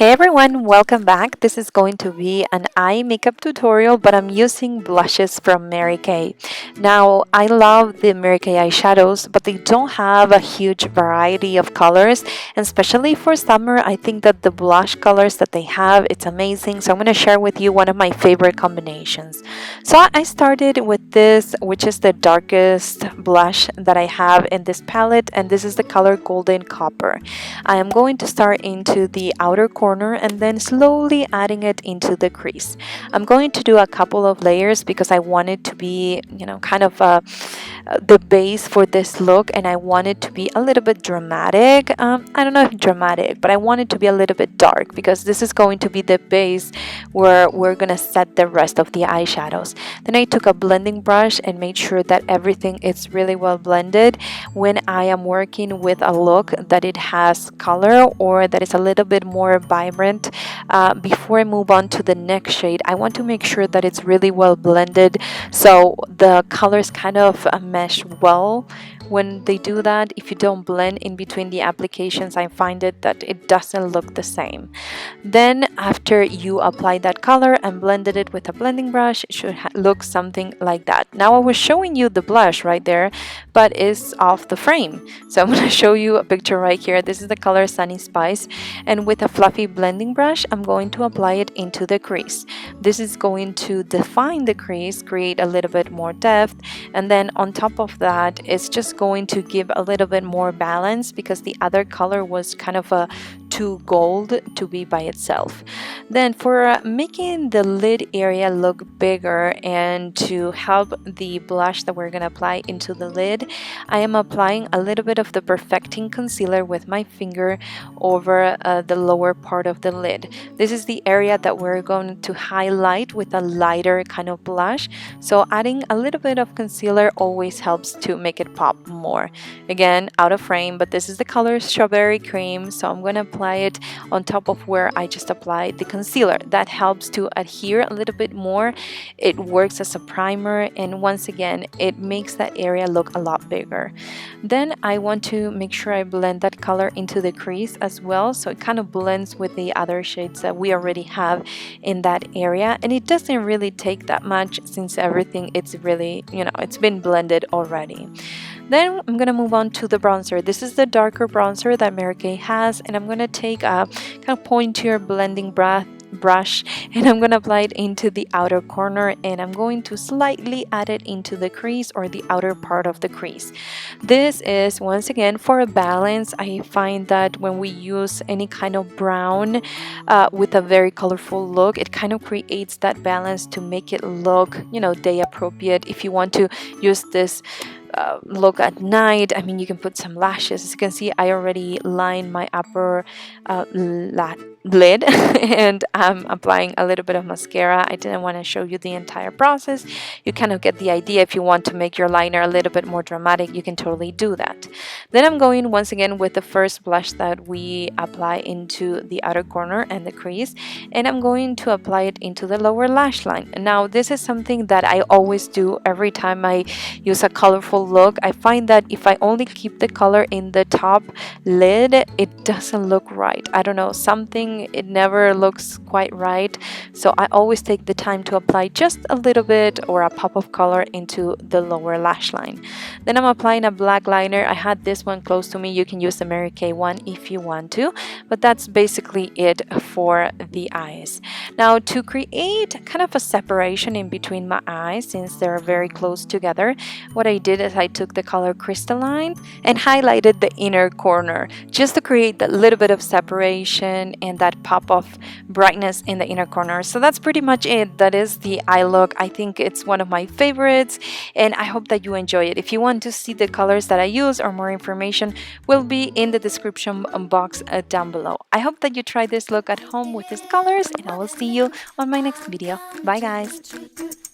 Hey everyone, welcome back. This is going to be an eye makeup tutorial, but I'm using blushes from Mary Kay. Now, I love the Mary Kay eyeshadows, but they don't have a huge variety of colors, and especially for summer, I think that the blush colors that they have, it's amazing. So I'm going to share with you one of my favorite combinations. So I started with this, which is the darkest blush that I have in this palette, and this is the color Golden Copper. I am going to start into the outer corner and then slowly adding it into the crease. I'm going to do a couple of layers because I want it to be, kind of the base for this look, and I want it to be a little bit dramatic. I don't know if dramatic, but I want it to be a little bit dark because this is going to be the base where we're going to set the rest of the eyeshadows. Then I took a blending brush and made sure that everything is really well blended when I am working with a look that it has color or that is a little bit more vibrant. Before I move on to the next shade, I want to make sure that it's really well blended so the colors kind of mesh well. When they do that, if you don't blend in between the applications, I find it that it doesn't look the same. Then after you apply that color and blended it with a blending brush, it should look something like that. Now I was showing you the blush right there, but it's off the frame. So I'm going to show you a picture right here. This is the color Sunny Spice, and with a fluffy blending brush, I'm going to apply it into the crease. This is going to define the crease, create a little bit more depth, and then on top of that, it's just going to give a little bit more balance because the other color was kind of a too gold to be by itself. Then for making the lid area look bigger and to help the blush that we're going to apply into the lid, I am applying a little bit of the perfecting concealer with my finger over the lower part of the lid. This is the area that we're going to highlight with a lighter kind of blush, so adding a little bit of concealer always helps to make it pop more. Again, out of frame, but this is the color Strawberry Cream, so I'm going to apply it on top of where I just applied the concealer. That helps to adhere a little bit more. It works as a primer, and once again, it makes that area look a lot bigger. Then I want to make sure I blend that color into the crease as well, so it kind of blends with the other shades that we already have in that area, and it doesn't really take that much since everything it's really, it's been blended already. Then I'm going to move on to the bronzer. This is the darker bronzer that Mary Kay has, and I'm going to take a kind of pointier blending brush and I'm going to apply it into the outer corner, and I'm going to slightly add it into the crease or the outer part of the crease. This is once again for a balance. I find that when we use any kind of brown with a very colorful look, it kind of creates that balance to make it look, day appropriate. If you want to use this look at night, I mean, you can put some lashes. As you can see, I already lined my upper lid and I'm applying a little bit of mascara. I didn't want to show you the entire process. You kind of get the idea. If you want to make your liner a little bit more dramatic, you can totally do that. Then I'm going once again with the first blush that we apply into the outer corner and the crease, and I'm going to apply it into the lower lash line. Now this is something that I always do every time I use a colorful look. I find that if I only keep the color in the top lid, it doesn't look right. I don't know, it never looks quite right. So I always take the time to apply just a little bit or a pop of color into the lower lash line. Then I'm applying a black liner. I had this one close to me. You can use the Mary Kay one if you want to, but that's basically it for the eyes. Now to create kind of a separation in between my eyes, since they're very close together, what I did is I took the color Crystalline and highlighted the inner corner just to create that little bit of separation and that pop of brightness in the inner corner. So that's pretty much it. That is the eye look. I think it's one of my favorites, and I hope that you enjoy it. If you want to see the colors that I use or more information, will be in the description box down below. I hope that you try this look at home with these colors, and I will see you on my next video. Bye guys.